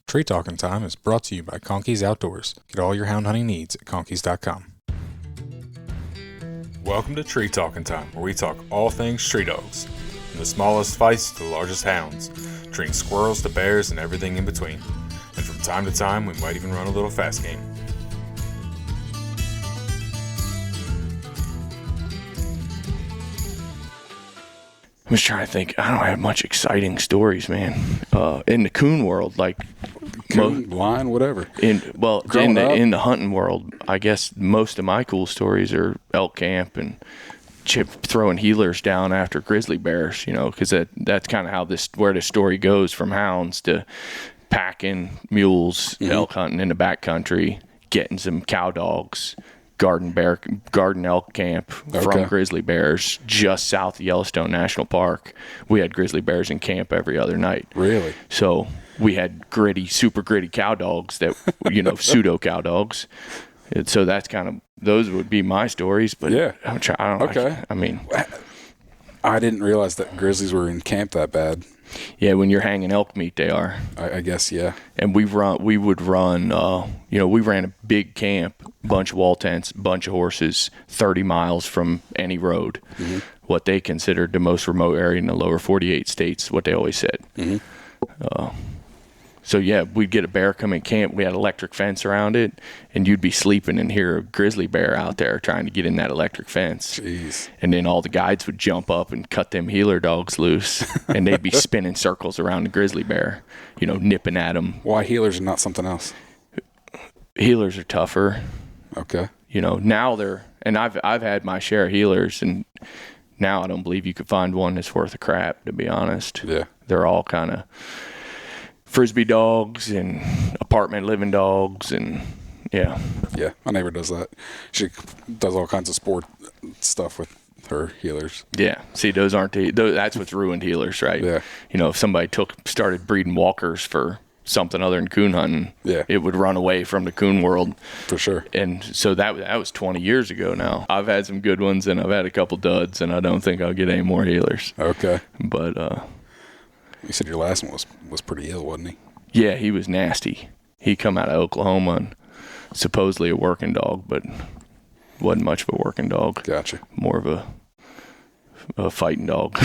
Tree Talking Time is brought to you by Conkey's Outdoors. Get all your hound hunting needs at conkeys.com. Welcome to Tree Talking Time, where we talk all things tree dogs, from the smallest feists to the largest hounds, treating squirrels to bears and everything in between. And from time to time, we might even run a little fast game. I'm just trying to think. I don't have much exciting stories, man. In the coon world, like Coon, lion, whatever. in the hunting world, I guess most of my cool stories are elk camp and Chip throwing healers down after grizzly bears. You know, because that's kind of how where the story goes from hounds to packing mules, elk hunting in the backcountry, getting some cow dogs. Garden elk camp from grizzly bears just south of Yellowstone National Park. We had grizzly bears in camp every other night. Really? So we had super gritty cow dogs that, pseudo cow dogs. And so that's those would be my stories. But yeah, I didn't realize that grizzlies were in camp that bad. Yeah, when you're hanging elk meat, they are. I guess, yeah. And we ran a big camp, bunch of wall tents, bunch of horses, 30 miles from any road, what they considered the most remote area in the lower 48 states, what they always said. So, yeah, we'd get a bear come in camp. We had electric fence around it, and you'd be sleeping and hear a grizzly bear out there trying to get in that electric fence. Jeez. And then all the guides would jump up and cut them healer dogs loose, and they'd be spinning circles around the grizzly bear, nipping at them. Why healers and not something else? Healers are tougher. Okay. Now and I've had my share of healers, and now I don't believe you could find one that's worth a crap, to be honest. Yeah. They're all kind of Frisbee dogs and apartment living dogs, and yeah, my neighbor does that. She does all kinds of sport stuff with her healers. Yeah, see, those aren't that's what's ruined healers, right? Yeah. If somebody started breeding walkers for something other than coon hunting, it would run away from the coon world for sure. And so that was 20 years ago now. I've had some good ones, and I've had a couple duds, and I don't think I'll get any more healers. Okay. But you said your last one was pretty ill, wasn't he? Yeah, he was nasty. He come out of Oklahoma and supposedly a working dog, but wasn't much of a working dog. Gotcha. More of a fighting dog.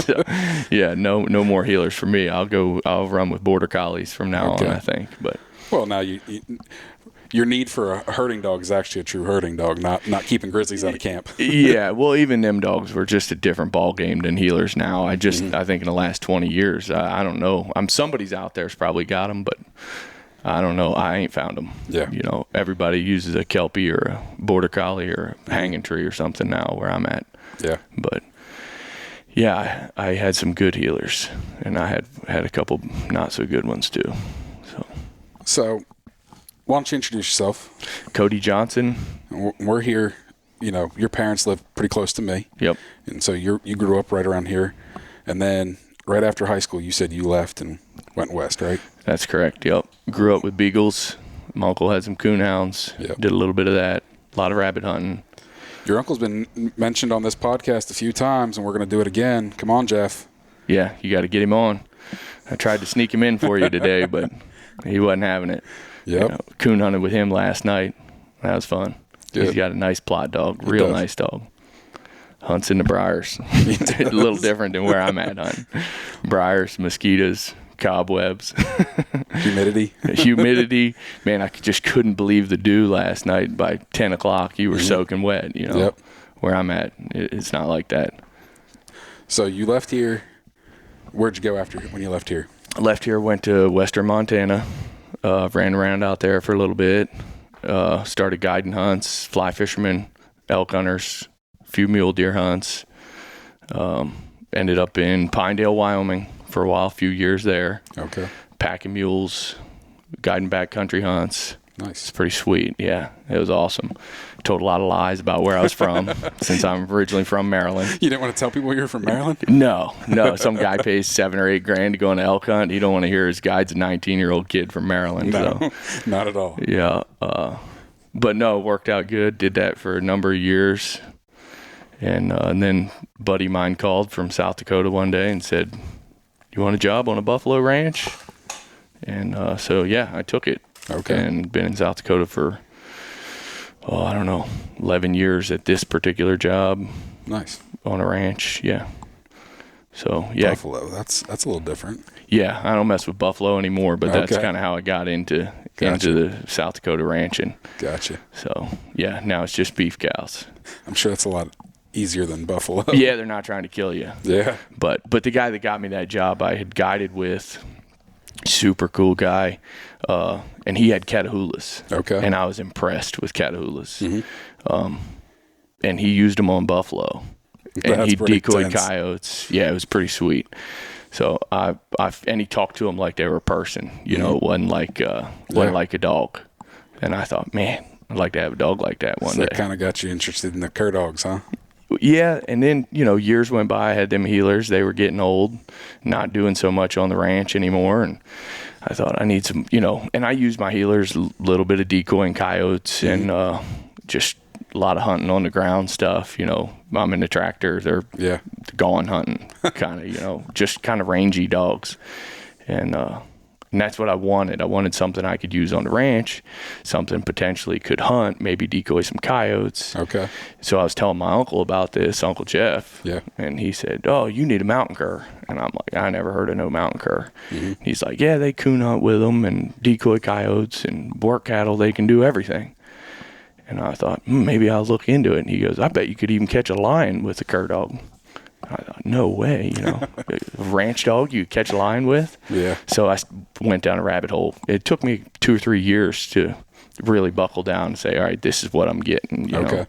So, yeah, no more healers for me. I'll run with border collies from now on, I think. But well, now your need for a herding dog is actually a true herding dog, not keeping grizzlies out of camp. Yeah, well, even them dogs were just a different ball game than healers now. I think in the last 20 years, I don't know. Somebody's out there's probably got them, but I don't know. I ain't found them. Yeah. Everybody uses a Kelpie or a border collie or a hanging tree or something now where I'm at. Yeah. But yeah, I had some good healers, and I had a couple not so good ones too. So why don't you introduce yourself? Cody Johnson. We're here. Your parents live pretty close to me. Yep. And so you grew up right around here, and then right after high school, you said you left and went west, right? That's correct. Yep. Grew up with beagles. My uncle had some coon hounds. Yep. Did a little bit of that. A lot of rabbit hunting. Your uncle's been mentioned on this podcast a few times, and we're going to do it again. Come on, Jeff. Yeah, you got to get him on. I tried to sneak him in for you today, but he wasn't having it. Yep. Coon hunted with him last night. That was fun. Good. He's got a nice plot dog, real nice dog. Hunts in the briars. A little different than where I'm at hunting. Briars, mosquitoes, cobwebs. Humidity. Man, I just couldn't believe the dew last night. By 10 o'clock, you were soaking wet, Yep. Where I'm at, it's not like that. So you left here. Where'd you go after when you left here? I left here, went to western Montana. Ran around out there for a little bit. Started guiding hunts, fly fishermen, elk hunters, a few mule deer hunts. Ended up in Pinedale, Wyoming for a while, a few years there. Okay. Packing mules, guiding backcountry hunts. Nice. It's pretty sweet. Yeah, it was awesome. Told a lot of lies about where I was from since I'm originally from Maryland. You didn't want to tell people you're from Maryland? No. Some guy pays $7 or $8 to go on an elk hunt. He don't want to hear his guide's a 19-year-old kid from Maryland. No, so. Not at all. Yeah. But no, it worked out good. Did that for a number of years. And then a buddy of mine called from South Dakota one day and said, "You want a job on a buffalo ranch?" And so, yeah, I took it. Okay. And been in South Dakota for, I don't know, 11 years at this particular job. Nice. On a ranch, yeah. So, yeah. Buffalo, that's a little different. Yeah, I don't mess with buffalo anymore, but that's Okay. kind of how I got into the South Dakota ranching. Gotcha. So, yeah, now it's just beef cows. I'm sure that's a lot easier than buffalo. Yeah, they're not trying to kill you. Yeah. But the guy that got me that job, I had guided with, super cool guy, and he had Catahoulas. Okay. And I was impressed with Catahoulas. And he used them on buffalo. And That's he pretty decoyed intense. coyotes. Yeah, it was pretty sweet. So and he talked to them like they were a person. You know, it wasn't like a dog. And I thought, man, I'd like to have a dog like that one So day. that kind of got you interested in the cur dogs, huh? Yeah, and then, years went by. I had them healers. They were getting old, not doing so much on the ranch anymore. And I thought I need some, and I used my healers, a little bit of decoying coyotes and just a lot of hunting on the ground stuff. I'm in the tractor. They're gone hunting, kind of, just kind of rangy dogs. And that's what I wanted. I wanted something I could use on the ranch, something potentially could hunt, maybe decoy some coyotes. Okay. So I was telling my uncle about this, Uncle Jeff. Yeah. And he said, "Oh, you need a mountain cur." And I'm like, "I never heard of no mountain cur." He's like, "Yeah, they coon hunt with them and decoy coyotes and work cattle. They can do everything." And I thought, maybe I'll look into it. And he goes, "I bet you could even catch a lion with a cur dog." I thought, no way, a ranch dog you catch a lion with? Yeah. So I went down a rabbit hole. It took me 2 or 3 years to really buckle down and say, all right, this is what I'm getting, you know.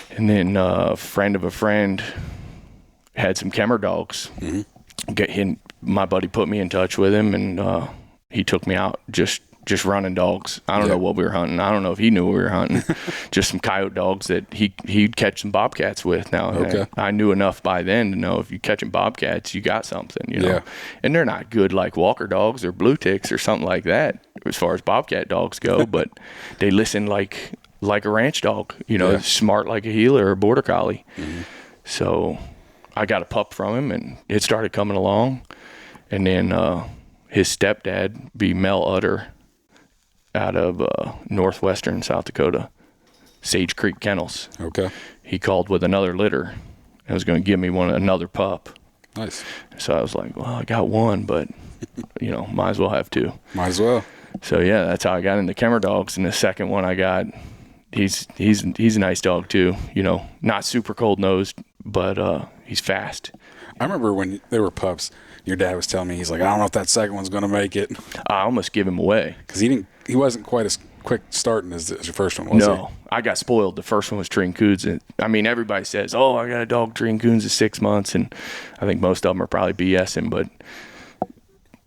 And then a friend of a friend had some Kemmer dogs. My buddy put me in touch with him, and he took me out just running dogs. I don't know what we were hunting. I don't know if he knew we were hunting. Just some coyote dogs that he'd catch some bobcats with now. And I knew enough by then to know if you're catching bobcats, you got something, you know. And they're not good like Walker dogs or blue ticks or something like that as far as bobcat dogs go, but they listen like a ranch dog, smart like a heeler or border collie. So I got a pup from him, and it started coming along. And then his stepdad, Mel Utter, out of northwestern South Dakota, Sage Creek Kennels. He called with another litter and was going to give me another pup. Nice. So I was like, well, I got one, but might as well have two. Might as well. So yeah, that's how I got into Kemmer dogs. And the second one I got, he's a nice dog too. Not super cold nosed, but he's fast. I remember when they were pups, your dad was telling me, he's like, I don't know if that second one's going to make it. I almost gave him away. Because he wasn't quite as quick starting as your first one, was he? No, I got spoiled. The first one was treating coons. And, everybody says, oh, I got a dog treating coons at 6 months. And I think most of them are probably BSing, but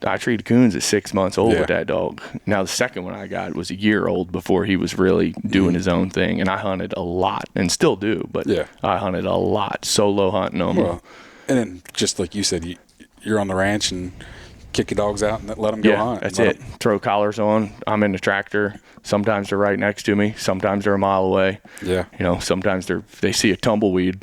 I treated coons at 6 months old with that dog. Now, the second one I got was a year old before he was really doing his own thing. And I hunted a lot and still do, but I hunted a lot, solo hunting them. Well, and then just like you said, you're on the ranch and kick your dogs out and let them go hunt. That's it. Throw collars on. I'm in the tractor. Sometimes they're right next to me. Sometimes they're a mile away. Yeah. Sometimes they see a tumbleweed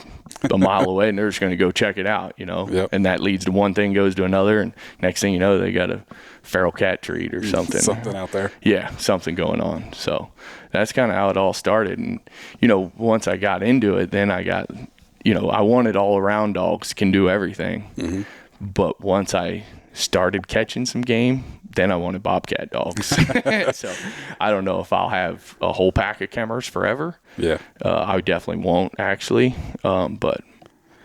a mile away and they're just going to go check it out, And that leads to one thing goes to another, and next thing you know, they got a feral cat treat or something. Something out there. Yeah, something going on. So that's kind of how it all started. And, once I got into it, then I got, I wanted all-around dogs, can do everything. But once I started catching some game, then I wanted bobcat dogs. So I don't know if I'll have a whole pack of Kemmers forever. Yeah. I definitely won't, actually. But,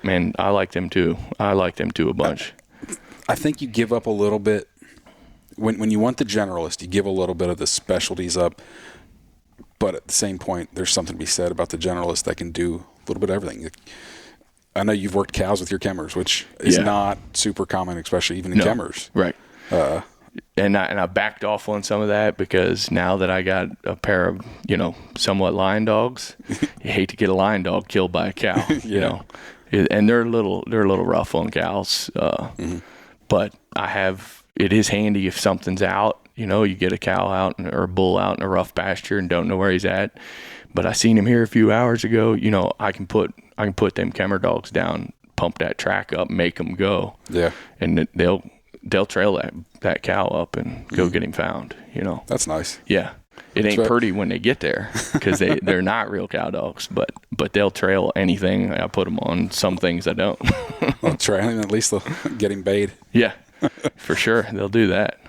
man, I like them too. I like them too a bunch. I think you give up a little bit. When you want the generalist, you give a little bit of the specialties up. But at the same point, there's something to be said about the generalist that can do a little bit of everything. I know you've worked cows with your Kemmers, which is not super common, especially even in Kemmers. Right. And I backed off on some of that because now that I got a pair of, somewhat lion dogs, you hate to get a lion dog killed by a cow, and they're a little rough on cows. But it is handy if something's out, you get a cow out or a bull out in a rough pasture and don't know where he's at. But I seen him here a few hours ago, I can put them Kemmer dogs down, pump that track up, make them go. Yeah. And they'll trail that cow up and go get him found, you know. That's nice. Yeah. It ain't pretty when they get there because they're not real cow dogs, but they'll trail anything I put them on. Some things I don't. Well, at least they'll get him bayed. Yeah, for sure. They'll do that.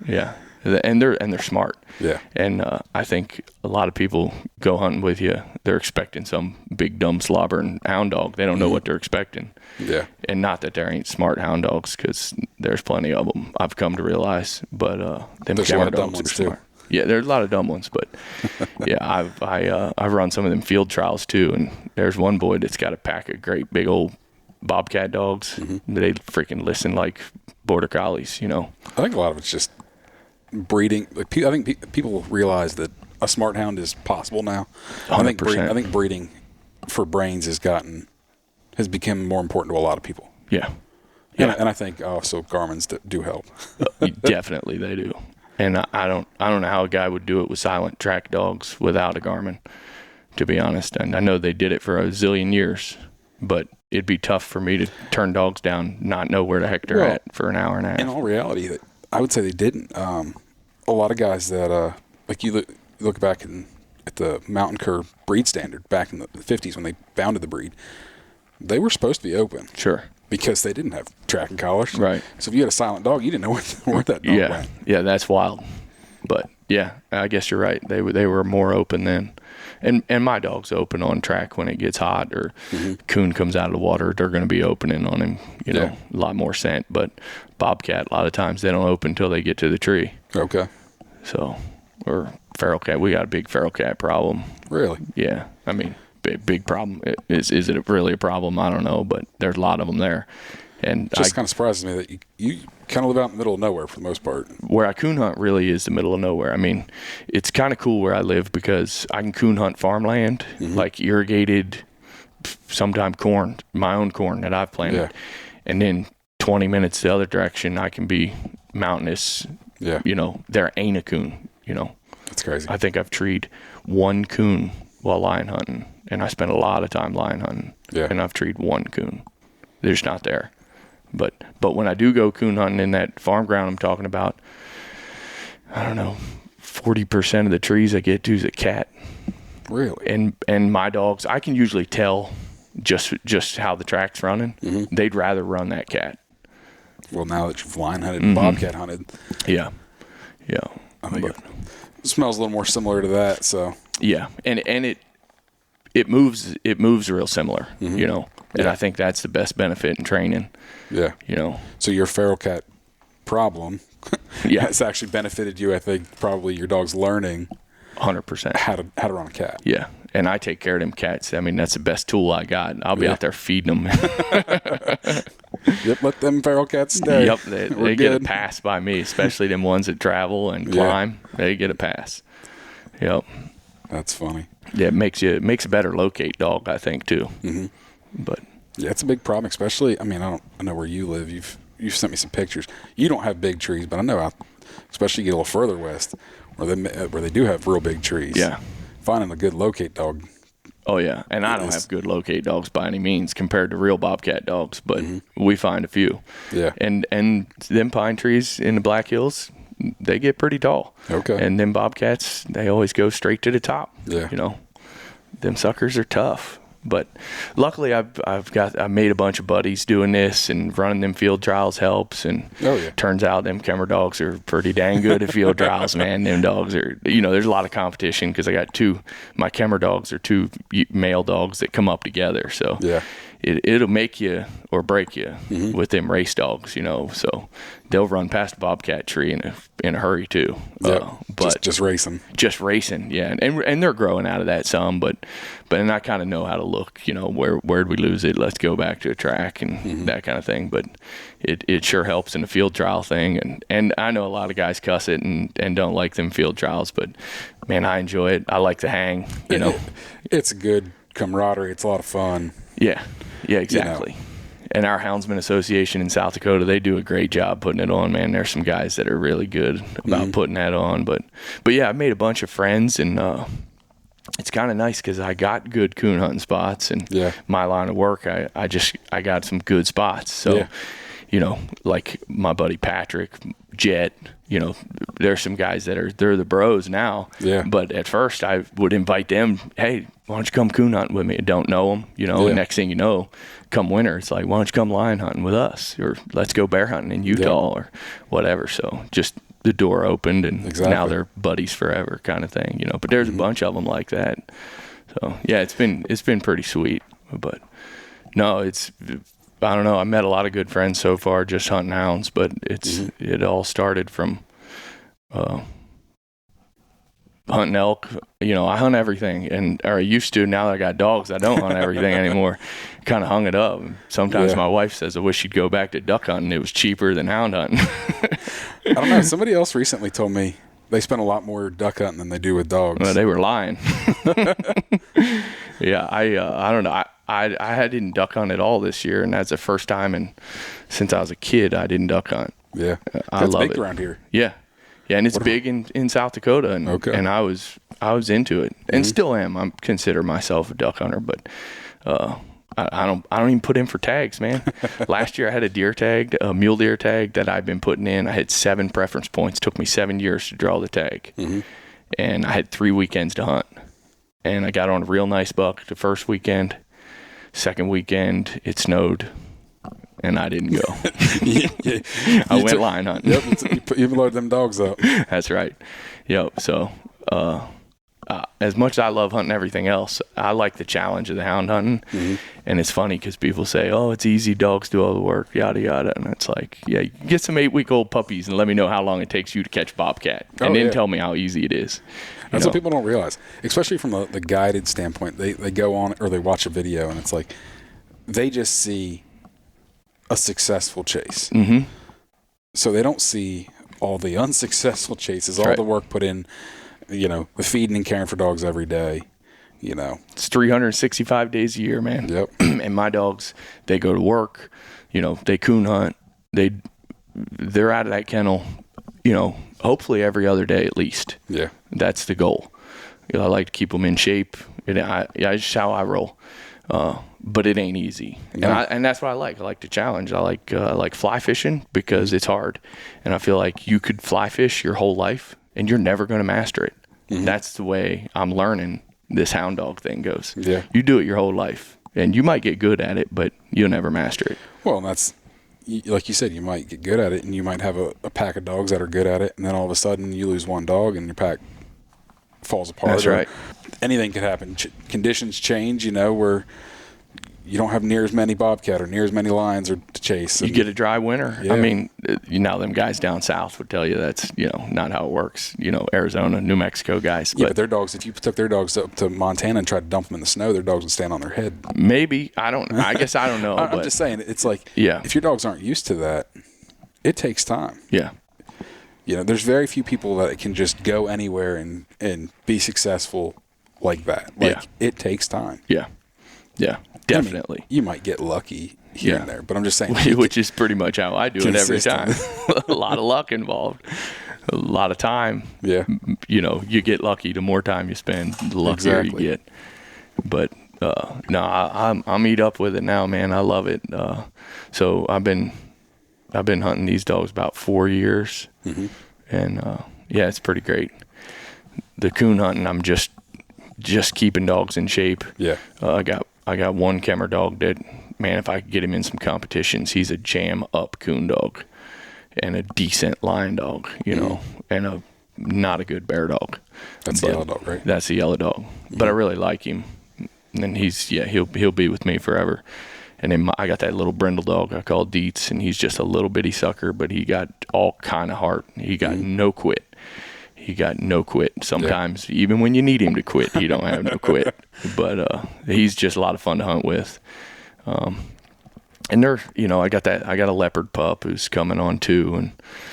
Yeah. And they're smart. Yeah. And I think a lot of people go hunting with you. They're expecting some big dumb slobbering hound dog. They don't know what they're expecting. Yeah. And not that there ain't smart hound dogs, because there's plenty of them. I've come to realize, but there's a lot of dumb ones too. Yeah, there's a lot of dumb ones, but yeah, I've run some of them field trials too, and there's one boy that's got a pack of great big old bobcat dogs. They freaking listen like border collies, you know. I think a lot of it's just breeding. Like, I think people realize that a smart hound is possible now. 100%. I think breeding for brains has become more important to a lot of people. Yeah. And I think also Garmin's do help. Definitely they do. And I don't know how a guy would do it with silent track dogs without a Garmin, to be honest. And I know they did it for a zillion years, but it'd be tough for me to turn dogs down, not know where the heck they're at for an hour and a half. In all reality, I would say they didn't. A lot of guys that, like you look back at the mountain cur breed standard back in the 50s when they founded the breed, they were supposed to be open. Sure. Because they didn't have tracking collars. Right. So if you had a silent dog, you didn't know where that dog went. Yeah, that's wild. But yeah, I guess you're right. They were more open then. And my dog's open on track when it gets hot or coon comes out of the water. They're going to be opening on him, you know, a lot more scent. But bobcat, a lot of times they don't open until they get to the tree. Okay. So, or feral cat. We got a big feral cat problem. Really? Yeah. I mean, big problem. Is it really a problem? I don't know, but there's a lot of them there. And just kind of surprises me that you kind of live out in the middle of nowhere for the most part. Where I coon hunt really is the middle of nowhere. I mean, it's kind of cool where I live because I can coon hunt farmland, like irrigated, sometime corn, my own corn that I've planted. Yeah. And then 20 minutes the other direction, I can be mountainous. Yeah. You know, there ain't a coon, you know. That's crazy. I think I've treed one coon while lion hunting, and I spent a lot of time lion hunting. Yeah. And I've treed one coon. They're just not there. But when I do go coon hunting in that farm ground I'm talking about, I don't know, 40% of the trees I get to is a cat. Really? And my dogs, I can usually tell just how the track's running. They'd rather run that cat. Well, now that you've lion hunted and bobcat hunted. Yeah. Yeah. I think it smells a little more similar to that, so. Yeah. And it moves real similar, you know. And I think that's the best benefit in training. Yeah. You know. So your feral cat problem has actually benefited you, I think, probably your dog's learning 100% how to run a cat. Yeah. And I take care of them cats. I mean, that's the best tool I got. I'll be out there feeding them. Yep, let them feral cats stay. Yep, they get a pass by me, especially them ones that travel and climb. They get a pass. Yep. That's funny. Yeah, it makes a better locate dog, I think, too. But yeah, it's a big problem, especially. I mean, I know where you live. You've sent me some pictures. You don't have big trees, but I know especially you get a little further west where they do have real big trees. Yeah, finding a good locate dog. Oh yeah, and I don't have good locate dogs by any means compared to real bobcat dogs, but we find a few. Yeah, and them pine trees in the Black Hills, they get pretty tall. Okay, and them bobcats, they always go straight to the top. Yeah, you know, them suckers are tough. But luckily, I've made a bunch of buddies doing this, and running them field trials helps. And turns out them Kemmer dogs are pretty dang good at field trials, man. Them dogs are, you know, there's a lot of competition because I got my Kemmer dogs are two male dogs that come up together. So it'll make you or break you with them race dogs, you know. So they'll run past a bobcat tree in a hurry too. But just racing, yeah. And they're growing out of that some, but I kind of know how to look, you know, where'd we lose it? Let's go back to a track and that kind of thing. But it sure helps in the field trial thing. And I know a lot of guys cuss it and don't like them field trials, but man, I enjoy it. I like to hang, you know. It's a good camaraderie. It's a lot of fun. Yeah, exactly. You know. And our Houndsman Association in South Dakota, they do a great job putting it on, man. There's some guys that are really good about putting that on. But yeah, I've made a bunch of friends, and it's kind of nice because I got good coon hunting spots, and my line of work, I got some good spots. So, like my buddy Patrick, Jet, there's some guys they're the bros now. Yeah. But at first I would invite them, hey, why don't you come coon hunting with me? I don't know them, and next thing you know, come winter, it's like, why don't you come lion hunting with us? Or let's go bear hunting in Utah or whatever. So just the door opened, and now they're buddies forever kind of thing, But there's a bunch of them like that. So yeah, it's been pretty sweet. But no, I don't know. I met a lot of good friends so far just hunting hounds, but it all started from hunting elk. I hunt everything, or I used to. Now that I got dogs, I don't hunt everything anymore. Kind of hung it up. Sometimes my wife says, I wish she'd go back to duck hunting. It was cheaper than hound hunting. I don't know. Somebody else recently told me they spend a lot more duck hunting than they do with dogs. Well, they were lying. Yeah, I don't know. I didn't duck hunt at all this year, and that's the first time since I was a kid I didn't duck hunt. Yeah, I that's love big it around here. Yeah, and it's big in South Dakota, and I was into it, and still am. I consider myself a duck hunter, but I don't even put in for tags, man. Last year I had a mule deer tag that I've been putting in. I had 7 preference points. It took me 7 years to draw the tag, and I had 3 weekends to hunt, and I got on a real nice buck the first weekend. Second weekend, it snowed, and I didn't go. I went lion hunting. Yep, you loaded them dogs up. That's right. Yep. So, as much as I love hunting everything else, I like the challenge of the hound hunting. And it's funny because people say, oh, it's easy, dogs do all the work, yada, yada. And it's like, yeah, you get some 8-week-old puppies and let me know how long it takes you to catch bobcat. And then tell me how easy it is. That's what people don't realize, especially from the guided standpoint. They go on or they watch a video, and it's like they just see a successful chase. So they don't see all the unsuccessful chases, all the work put in, the feeding and caring for dogs every day. It's 365 days a year, man. Yep. And my dogs, they go to work, they coon hunt. They're out of that kennel, hopefully every other day at least. Yeah. That's the goal. I like to keep them in shape. It's just how I roll. But it ain't easy. No. And that's what I like. I like the challenge. I like fly fishing because it's hard. And I feel like you could fly fish your whole life and you're never going to master it. That's the way I'm learning this hound dog thing goes. Yeah. You do it your whole life and you might get good at it, but you'll never master it. Well, and that's, like you said, you might get good at it and you might have a pack of dogs that are good at it. And then all of a sudden you lose one dog and your pack falls apart. That's right. Anything could happen. Conditions change, where you don't have near as many bobcat or near as many lions to chase. You get a dry winter. Yeah. I mean, them guys down south would tell you that's, not how it works. Arizona, New Mexico guys. Yeah, but their dogs, if you took their dogs up to Montana and tried to dump them in the snow, their dogs would stand on their head. Maybe. I guess I don't know. I'm just saying, it's like, if your dogs aren't used to that, it takes time. Yeah. There's very few people that can just go anywhere and be successful like that. It takes time. Yeah. Yeah. Definitely. You might get lucky here and there, but I'm just saying. Which is pretty much how I do it every time. A lot of luck involved. A lot of time. Yeah. You get lucky. The more time you spend, the luckier you get. But I'm eat up with it now, man. I love it. So I've been hunting these dogs about 4 years, and it's pretty great. The coon hunting, I'm just keeping dogs in shape. Yeah. I got one Kemmer dog that, man, if I could get him in some competitions, he's a jam up coon dog and a decent lion dog, and not a good bear dog. That's the yellow dog, right? That's the yellow dog. But I really like him. And he'll be with me forever. And then I got that little brindle dog I call Dietz, and he's just a little bitty sucker, but he got all kind of heart. He got no quit. He got no quit. Sometimes, even when you need him to quit, he don't have no quit. But he's just a lot of fun to hunt with. And they're, I got a leopard pup who's coming on too. And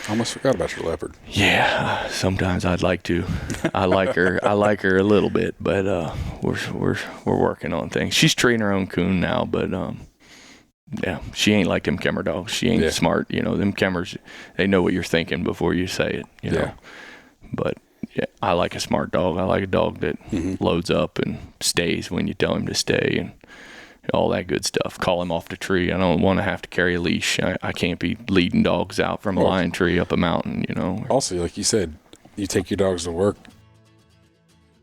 I almost forgot about your leopard. Yeah, sometimes I'd like to. I like her a little bit, but we're working on things. She's treating her own coon now, but she ain't like them Kemmer dogs. She ain't smart. Them Kemmers, they know what you're thinking before you say it. You know. But I like a smart dog. I like a dog that loads up and stays when you tell him to stay, all that good stuff. Call him off the tree. I don't want to have to carry a leash. I can't be leading dogs out from a lion tree up a mountain, you know. Also, like you said, you take your dogs to work.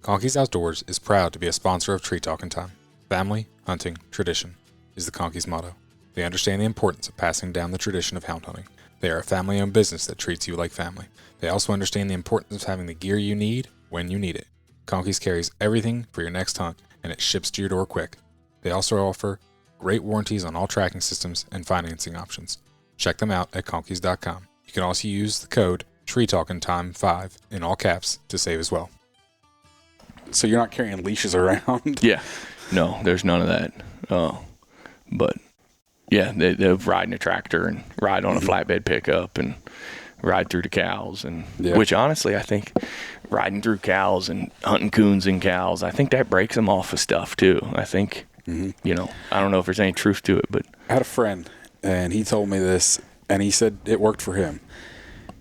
Conkeys Outdoors is proud to be a sponsor of Tree Talking Time. Family, hunting, tradition is the Conkeys motto. They understand the importance of passing down the tradition of hound hunting. They are a family-owned business that treats you like family. They also understand the importance of having the gear you need when you need it. Conkeys carries everything for your next hunt, and it ships to your door quick. They also offer great warranties on all tracking systems and financing options. Check them out at conkeys.com. You can also use the code TreeTalkingTime5 in all caps to save as well. So you're not carrying leashes around? Yeah. No, there's none of that. But yeah, they're riding a tractor and ride on a flatbed pickup and ride through the cows. And which honestly, I think riding through cows and hunting coons and cows, I think that breaks them off of stuff too. I think, you know, I don't know if there's any truth to it, but I had a friend and he told me this and he said it worked for him.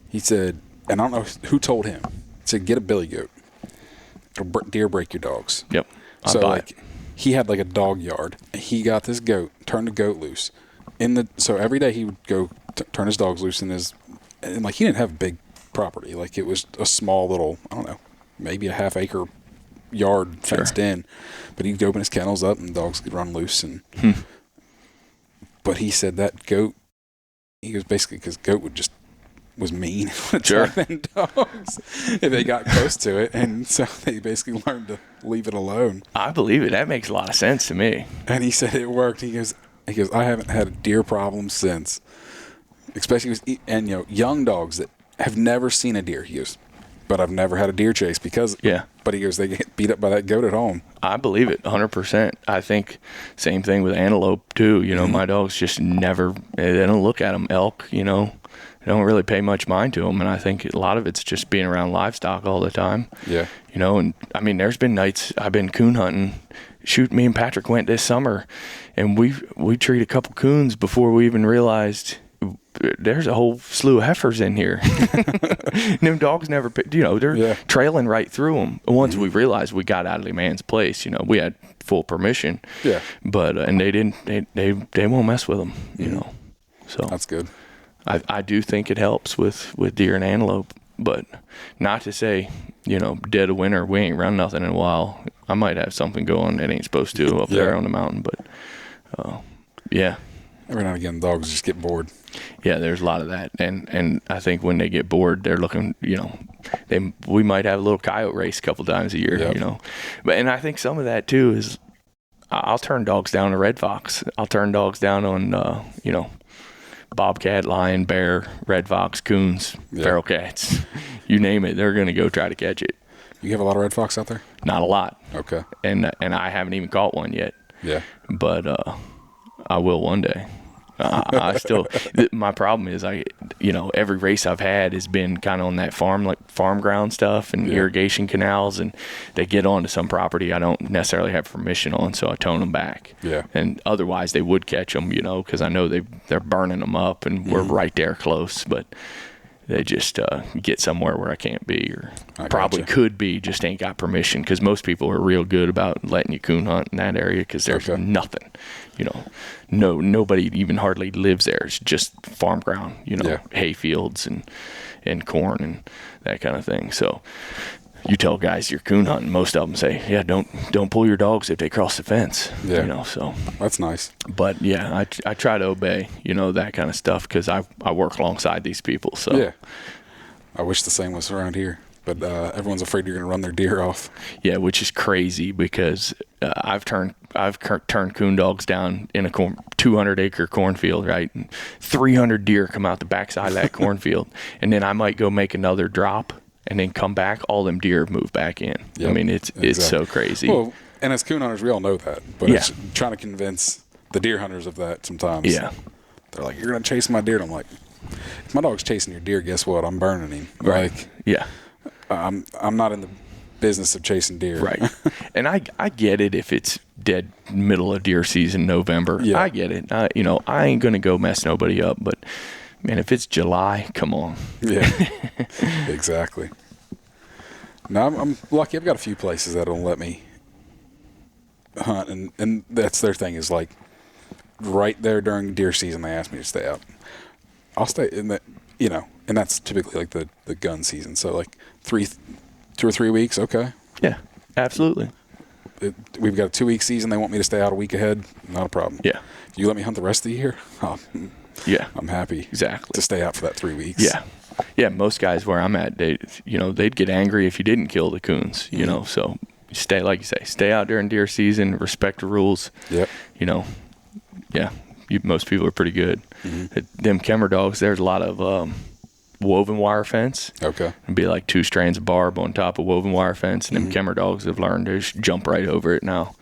He said, and I don't know who told him, he said, get a billy goat. It'll deer break your dogs. Yep. So like he had like a dog yard. He got this goat, turned the goat loose. So every day he would go turn his dogs loose and like he didn't have a big property. Like it was a small little, I don't know, maybe a half-acre yard fenced in. But he'd open his kennels up and dogs could run loose. And but he said that goat, he goes basically because goat was mean than dogs if they got close to it, and so they basically learned to leave it alone. I believe it. That makes a lot of sense to me. And he said it worked. He goes, I haven't had a deer problem since, especially with young dogs that have never seen a deer. He goes, but I've never had a deer chase because But he goes, they get beat up by that goat at home. I believe it 100%. I think same thing with antelope too. You know, my dogs just never. They don't look at them. Elk, you know. I don't really pay much mind to them, and I think a lot of it's just being around livestock all the time. Yeah. You know, and I mean, there's been nights I've been coon hunting. Shoot, me and Patrick went this summer, and we treated a couple coons before we even realized there's a whole slew of heifers in here. And them dogs never, you know, they're trailing right through them. Once we realized we got out of the man's place, you know, we had full permission. Yeah. But and they didn't. They won't mess with them. You know. So that's good. I do think it helps with deer and antelope, but not to say, you know, dead of winter, we ain't run nothing in a while. I might have something going that ain't supposed to up there on the mountain, but yeah. Every now and again, dogs just get bored. Yeah, there's a lot of that, and I think when they get bored, they're looking, you know, we might have a little coyote race a couple times a year, you know, and I think some of that too is I'll turn dogs down to red fox. I'll turn dogs down on, you know, bobcat, lion, bear, red fox, coons, feral cats, you name it, they're going to go try to catch it. You have a lot of red fox out there? Not a lot. Okay. And I haven't even caught one yet. Yeah. But I will one day. I still, my problem is you know, every race I've had has been kind of on that farm ground stuff and irrigation canals, and they get onto some property I don't necessarily have permission on, so I tone them back. Yeah. And otherwise they would catch them, you know, because I know they're burning them up, and we're right there close, but they just get somewhere where I can't be, or probably could be, just ain't got permission, because most people are real good about letting you coon hunt in that area because there's nothing, you know, nobody even hardly lives there. It's just farm ground, you know, hay fields and corn and that kind of thing. So you tell guys you're coon hunting, most of them say, yeah, don't pull your dogs if they cross the fence. You know, so that's nice. But yeah, I try to obey, you know, that kind of stuff, because I work alongside these people. So yeah, I wish the same was around here, but everyone's afraid you're going to run their deer off. Yeah, which is crazy, because I've turned coon dogs down in a 200-acre cornfield, right? And 300 deer come out the backside of that cornfield, and then I might go make another drop and then come back, all them deer move back in. I mean, it's so crazy. Well, and as coon hunters, we all know that. But it's trying to convince the deer hunters of that sometimes. Yeah. They're like, you're going to chase my deer. And I'm like, if my dog's chasing your deer, guess what? I'm burning him. Right. Like, yeah. I'm not in the business of chasing deer. Right. And I get it if it's dead middle of deer season, November. Yeah. I get it. You know, I ain't going to go mess nobody up, but man, if it's July, come on. Yeah, exactly. Now, I'm lucky. I've got a few places that'll let me hunt, and that's their thing is like right there during deer season they ask me to stay out. I'll stay in the, and that's typically like the gun season. So like 2 or 3 weeks, okay. Yeah, absolutely. We've got a 2-week season. They want me to stay out a week ahead. Not a problem. Yeah. If you let me hunt the rest of the year, yeah, I'm happy. Exactly. To stay out for that 3 weeks. Yeah. Yeah, most guys where I'm at, they'd get angry if you didn't kill the coons, so stay, like you say, stay out during deer season, respect the rules. Yep. Yeah, most people are pretty good. Mm-hmm. Them Kemmer dogs, there's a lot of woven wire fence. Okay. It'd be like 2 strands of barb on top of woven wire fence, and them Kemmer dogs have learned to just jump right over it now.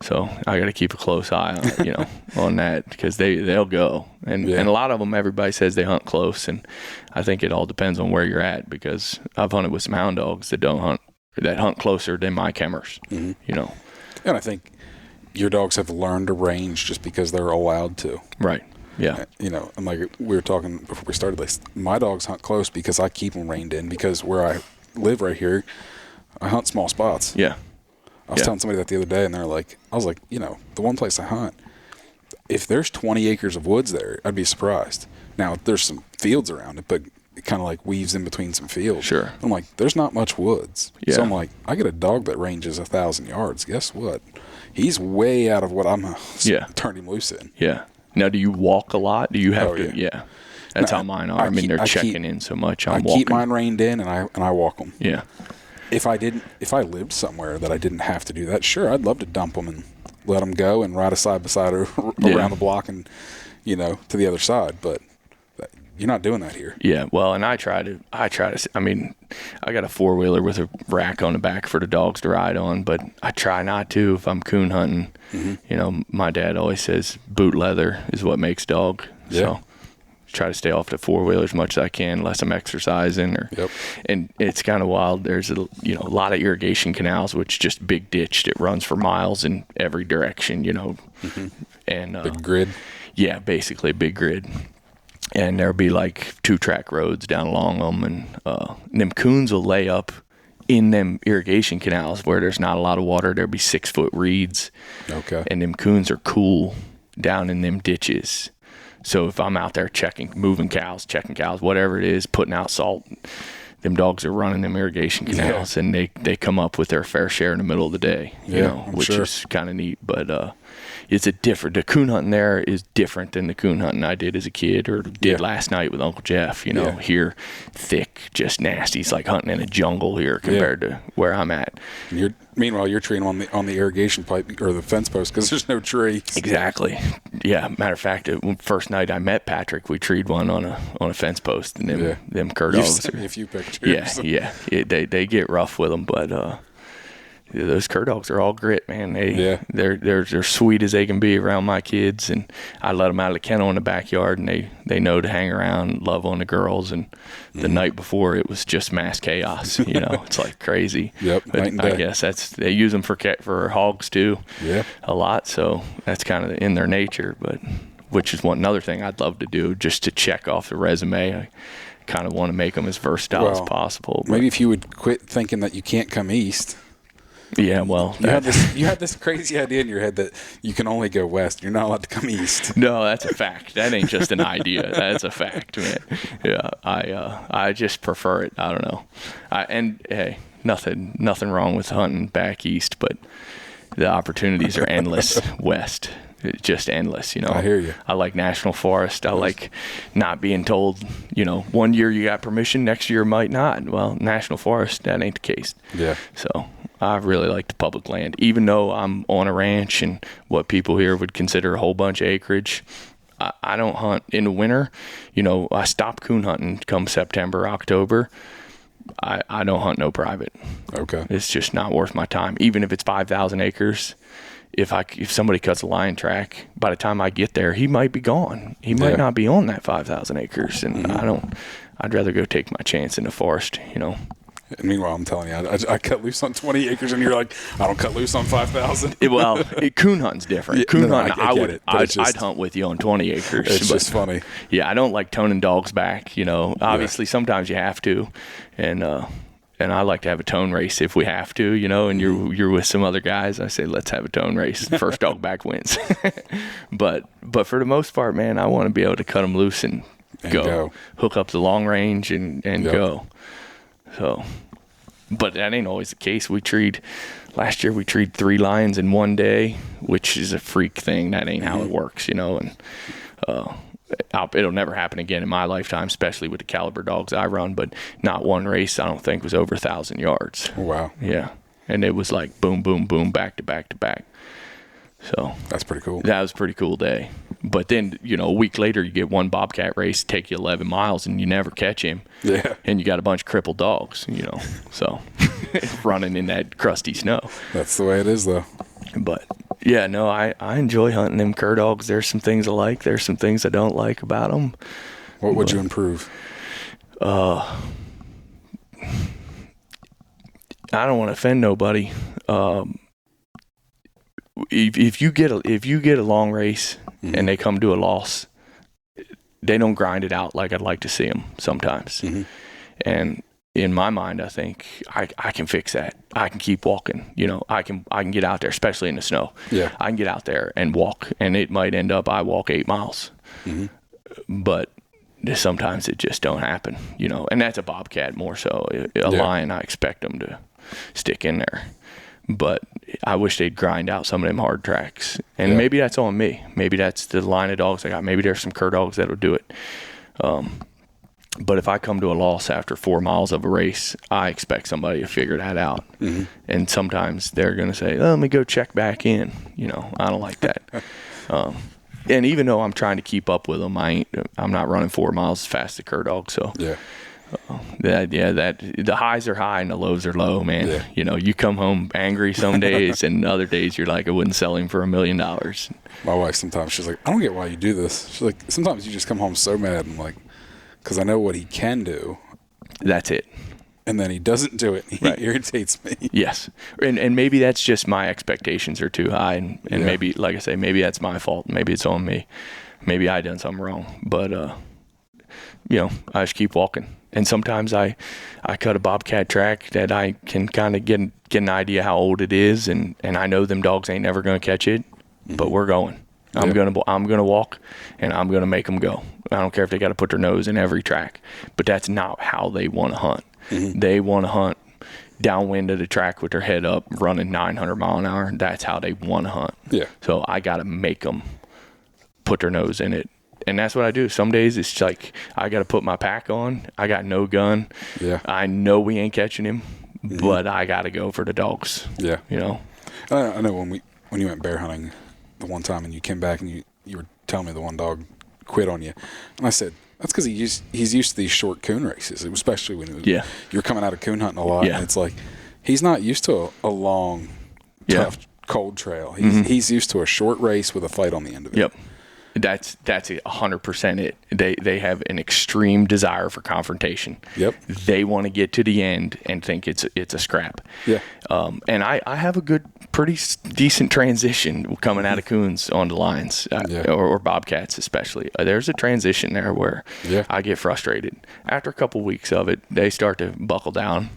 So I got to keep a close eye on, on that, because they'll go. And a lot of them, everybody says they hunt close, and I think it all depends on where you're at, because I've hunted with some hound dogs that hunt closer than my Kemmers, And I think your dogs have learned to range just because they're allowed to. Right. Yeah. And like we were talking before we started this, my dogs hunt close because I keep them reined in, because where I live right here, I hunt small spots. Yeah. I was telling somebody that the other day, and I was like, the one place I hunt, if there's 20 acres of woods there, I'd be surprised. Now, there's some fields around it, but it kind of like weaves in between some fields. Sure. I'm like, there's not much woods. Yeah. So I'm like, I get a dog that ranges 1,000 yards. Guess what? He's way out of what I'm turning him loose in. Yeah. Now, do you walk a lot? Do you have to? Yeah. Yeah. That's how mine are. They're checking in so much. I'm walking. I keep mine reined in, and I walk them. Yeah. If I lived somewhere that I didn't have to do that, sure, I'd love to dump them and let them go and ride a side by side around the block and, to the other side. But you're not doing that here. Yeah. Well, and I try to, I got a 4-wheeler with a rack on the back for the dogs to ride on, but I try not to if I'm coon hunting. Mm-hmm. My dad always says boot leather is what makes dog. Yeah. So try to stay off the 4-wheeler as much as I can, unless I'm exercising. And it's kind of wild. There's a lot of irrigation canals, which just big ditch that runs for miles in every direction. Mm-hmm. And big grid. Yeah, basically a big grid. And there'll be like 2-track roads down along them, and them coons will lay up in them irrigation canals where there's not a lot of water. There'll be 6-foot reeds. Okay. And them coons are cool down in them ditches. So if I'm out there checking cows, whatever it is, putting out salt, them dogs are running them irrigation canals, and they come up with their fair share in the middle of the day, which is kind of neat. But the coon hunting there is different than the coon hunting I did as a kid or did last night with Uncle Jeff. Here, thick, just nasty. It's like hunting in a jungle here compared to where I'm at. Meanwhile, you're treeing on the irrigation pipe or the fence post because there's no tree. Exactly. Yeah. Matter of fact, first night I met Patrick, we treed one on a fence post, and them cur dogs. You've sent me a few pictures. Yeah. They get rough with them, but those cur dogs are all grit, man. They're sweet as they can be around my kids, and I let them out of the kennel in the backyard, and they know to hang around, love on the girls. And the night before, it was just mass chaos. It's like crazy. Yep. But I guess they use them for hogs too. Yeah. A lot, so that's kind of in their nature. But which is another thing I'd love to do, just to check off the resume. I kind of want to make them as versatile as possible. Maybe if you would quit thinking that you can't come east. Yeah, well, you have this crazy idea in your head that you can only go west. You're not allowed to come east. No, that's a fact. That ain't just an idea. That's a fact, man. Yeah, I just prefer it. I don't know. And hey, nothing wrong with hunting back east, but the opportunities are endless west. Just endless, I hear you. I like national forest. I like not being told, one year you got permission, next year might not. Well, national forest, that ain't the case. Yeah. So I really like the public land, even though I'm on a ranch and what people here would consider a whole bunch of acreage. I don't hunt in the winter. I stop coon hunting come September, October. I don't hunt no private. Okay. It's just not worth my time, even if it's 5,000 acres. If somebody cuts a lion track, by the time I get there, he might be gone. He might not be on that 5,000 acres, and I'd rather go take my chance in the forest, And meanwhile, I'm telling you, I cut loose on 20 acres, and you're like, I don't cut loose on 5,000. Coon hunting's different. Yeah, coon hunting, I'd hunt with you on 20 acres. It's just funny. Yeah, I don't like toning dogs back. Obviously, sometimes you have to, and and I like to have a tone race if we have to, you know, and you're with some other guys. I say, let's have a tone race. First dog back wins. But for the most part, man, I want to be able to cut them loose and go. Hook up the long range and go. So, but that ain't always the case. Last year we treed 3 lions in one day, which is a freak thing. That ain't how it works, you know, and it'll never happen again in my lifetime, especially with the caliber dogs I run. But not one race, I don't think, was over 1,000 yards. Oh, wow. Yeah. And it was like boom, boom, boom, back to back to back. So that's pretty cool. That was a pretty cool day. But then, you know, a week later, you get one bobcat race, take you 11 miles, and you never catch him. Yeah. And you got a bunch of crippled dogs, you know, so running in that crusty snow. That's the way it is, though. But, yeah, no, I enjoy hunting them cur dogs. There's some things I like. There's some things I don't like about them. What would you improve? I don't want to offend nobody. If you get a long race and they come to a loss, they don't grind it out like I'd like to see them sometimes. And in my mind, I think I can fix that. I can keep walking. You know, I can get out there, especially in the snow. Yeah, I can get out there and walk, and it might end up I walk 8 miles. But sometimes it just don't happen. You know, and that's a bobcat more so. A lion, I expect them to stick in there. But I wish they'd grind out some of them hard tracks. And maybe that's on me. Maybe that's the line of dogs I got. Maybe there's some cur dogs that'll do it. But if I come to a loss after 4 miles of a race, I expect somebody to figure that out. And sometimes they're going to say, let me go check back in. You know, I don't like that. And even though I'm trying to keep up with them, I'm not running 4 miles as fast as a cur dog. So that the highs are high and the lows are low, man. You know, you come home angry some days, and other days you're like, I wouldn't sell him for $1 million. My wife sometimes, she's like, I don't get why you do this. She's like, sometimes you just come home so mad. And like, because I know what he can do. That's it. And then he doesn't do it. He irritates me. Yes. And maybe that's just my expectations are too high. And maybe, like I say, maybe that's my fault. Maybe it's on me. Maybe I done something wrong. But, you know, I just keep walking. And sometimes I cut a bobcat track that I can kind of get an idea how old it is, and I know them dogs ain't never going to catch it, but we're going. I'm gonna walk, and I'm gonna make them go. I don't care if they got to put their nose in every track, but that's not how they want to hunt. They want to hunt downwind of the track with their head up, running 900 mile an hour. That's how they want to hunt. So I got to make them put their nose in it. And that's what I do. Some days it's like I got to put my pack on. I got no gun. I know we ain't catching him, but I got to go for the dogs. You know. I know when you went bear hunting the one time and you came back and you were telling me the one dog quit on you, and I said that's because he's used to these short coon races, especially when you're coming out of coon hunting a lot, and it's like he's not used to a long, tough, cold trail. He's used to a short race with a fight on the end of it. That's 100% it. They have an extreme desire for confrontation. They want to get to the end and think it's a scrap. And I have a pretty decent transition coming out of coons onto lions or bobcats especially. There's a transition there where I get frustrated. After a couple weeks of it, they start to buckle down.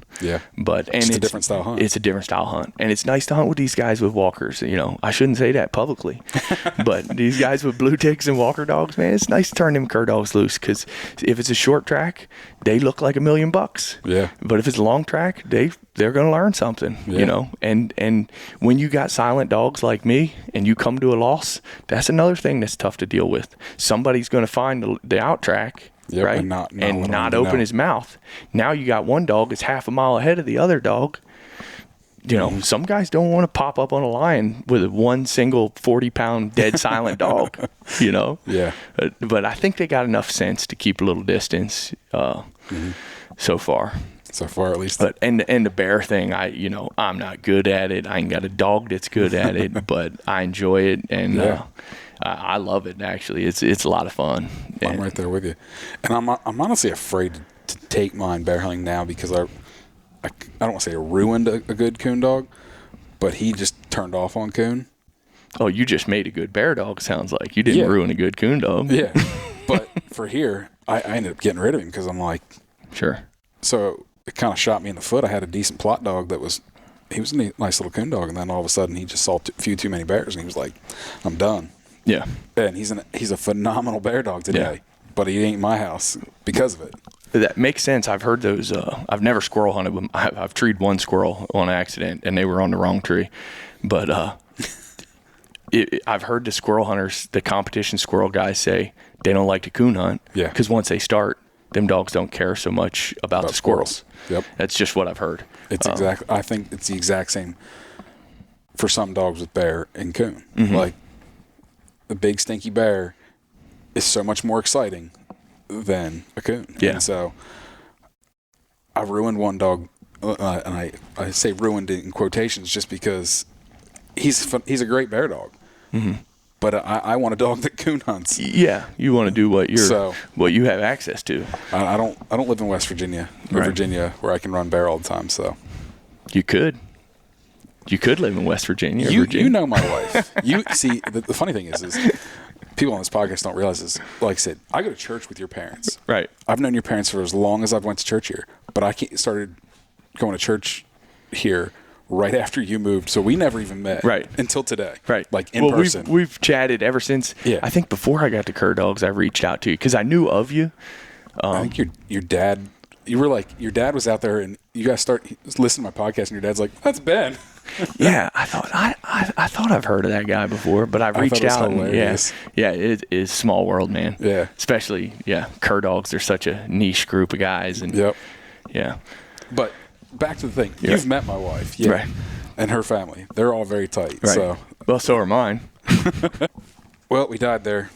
But it's a different style hunt. It's a different style hunt, and it's nice to hunt with these guys with walkers. You know, I shouldn't say that publicly, but these guys with blue ticks and walker dogs, man, it's nice to turn them cur dogs loose, because if it's a short track, they look like $1 million. But if it's a long track, they're gonna learn something. You know, and when you got silent dogs like me and you come to a loss, that's another thing that's tough to deal with. Somebody's gonna find the out track. Right, and not open his mouth. Now you got one dog that's half a mile ahead of the other dog. You know, some guys don't want to pop up on a lion with one single 40-pound dead silent dog. You know, but I think they got enough sense to keep a little distance. So far, at least. But and the bear thing, I'm not good at it. I ain't got a dog that's good at it, but I enjoy it, and I love it. Actually, it's a lot of fun. I'm right there with you, and I'm honestly afraid to take mine bear hunting now, because I don't want to say I ruined a good coon dog, but he just turned off on coon. Oh, you just made a good bear dog. Sounds like you didn't ruin a good coon dog. But for here, I ended up getting rid of him because I'm like, sure. So it kind of shot me in the foot. I had a decent plot dog he was a nice little coon dog, and then all of a sudden he just saw a few too many bears, and he was like, I'm done. Yeah. And he's a phenomenal bear dog today, but he ain't my house because of it. That makes sense. I've heard those. I've never squirrel hunted them. I've treed one squirrel on accident, and they were on the wrong tree. But I've heard the squirrel hunters, the competition squirrel guys say they don't like to coon hunt. Yeah. Because once they start, them dogs don't care so much about the squirrels. Yep. That's just what I've heard. I think it's the exact same for some dogs with bear and coon. Mm-hmm. Like, the big stinky bear is so much more exciting than a coon. Yeah. And so I ruined one dog, and I say ruined in quotations just because he's a great bear dog. Mm-hmm. But I want a dog that coon hunts. Yeah, you want to do what you have access to. I don't live in West Virginia or Right. Virginia where I can run bear all the time. So You could live in West Virginia. Or you Virginia. know my wife. You see, the funny thing is people on this podcast don't realize this. Like I said, I go to church with your parents. Right. I've known your parents for as long as I've went to church here, but I started going to church here right after you moved, so we never even met. Right. Until today. Right. Like in person. We've chatted ever since. Yeah. I think before I got to Cur Dogs, I reached out to you because I knew of you. I think your dad. You were like, your dad was out there, and you guys listen to my podcast, and your dad's like, "That's Ben." Yeah, I thought I've heard of that guy before, but I reached out. Hilarious. It is small world, man. Yeah. Especially, Cur Dogs. They're such a niche group of guys, and Yep. yeah. But back to the thing. Yeah. You've met my wife, yeah, Right. and her family. They're all very tight. Right. So, Well, so are mine. well, we died there.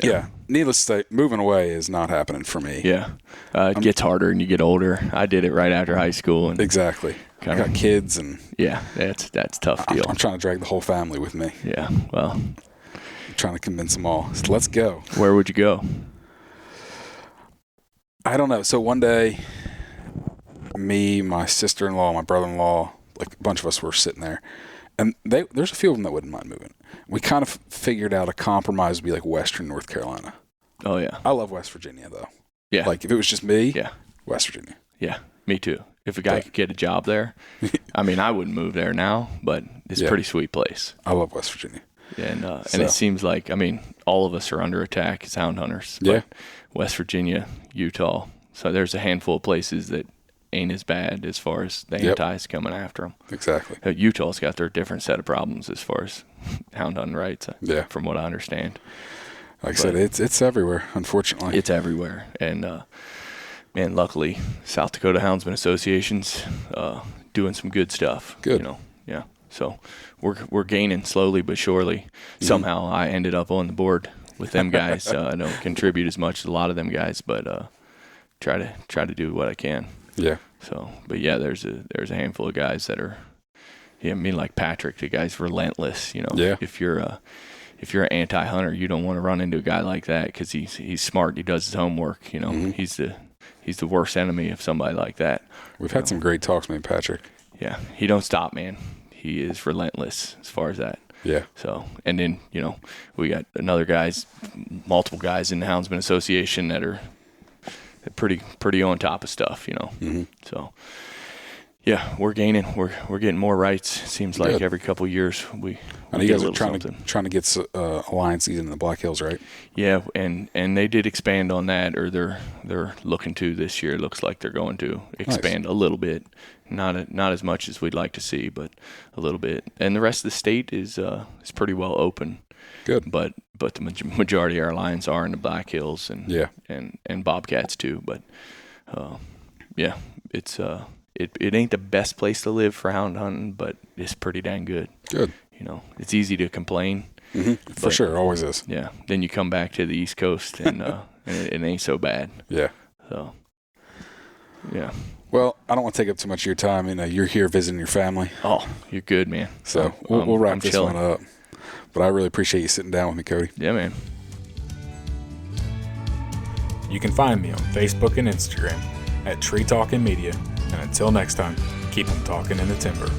Yeah. Needless to say, moving away is not happening for me. Yeah. It gets harder and you get older. I did it right after high school, and Exactly. I got kids, and yeah, that's a tough deal. I'm trying to drag the whole family with me. Yeah. Well, I'm trying to convince them all. So let's go. where would you go? I don't know. So one day, me, my sister-in-law, my brother-in-law, like a bunch of us were sitting there, and there's a few of them that wouldn't mind moving. We kind of figured out a compromise would be like Western North Carolina. Oh yeah. I love West Virginia though. Yeah. Like if it was just me, Yeah. West Virginia. Yeah. Me too. If a guy But- could get a job there, I mean, I wouldn't move there now, but it's a Yeah. pretty sweet place. I love West Virginia. And So- it seems like, I mean, all of us are under attack as hound hunters. Yeah. But West Virginia, Utah. So there's a handful of places that ain't as bad as far as the Yep. antis coming after them. Exactly. Utah's got their different set of problems as far as hound hunting rights, Yeah. from what I understand. Like I said, it's everywhere, unfortunately. It's everywhere. And, man, luckily, South Dakota Houndsman Association's doing some good stuff. Good. You know, yeah. So we're gaining slowly but surely. Mm-hmm. Somehow I ended up on the board with them guys. I don't contribute as much as a lot of them guys, but try to do what I can. Yeah. So, but yeah, there's a handful of guys that are, I mean, like Patrick, the guy's relentless. You know, Yeah. If you're an anti-hunter, you don't want to run into a guy like that because he's smart. He does his homework. You know, Mm-hmm. he's the worst enemy of somebody like that. We've had some great talks, me and Patrick. Yeah, he don't stop, man. He is relentless as far as that. Yeah. So, and then we got multiple guys in the Houndsman Association that are pretty on top of stuff. Mm-hmm. So. Yeah, we're gaining. We're getting more rights. It seems like Good. every couple of years we I know you get guys a are little trying to get alliance season in the Black Hills, right? Yeah, and they did expand on that, or they're looking to this year. It looks like they're going to expand a little bit, not as much as we'd like to see, but a little bit. And the rest of the state is pretty well open. Good. But the majority of our lions are in the Black Hills and Yeah. and bobcats too. But yeah, it's It ain't the best place to live for hound hunting, but it's pretty dang good. Good. It's easy to complain. Mm-hmm. For sure, always is. Yeah. Then you come back to the East Coast and it ain't so bad. Yeah. So, yeah. Well, I don't want to take up too much of your time. You're here visiting your family. Oh, you're good, man. So we'll wrap I'm this chilling. one up. But I really appreciate you sitting down with me, Cody. Yeah, man. You can find me on Facebook and Instagram at Tree Talking Media. And until next time, keep 'em talking in the timber.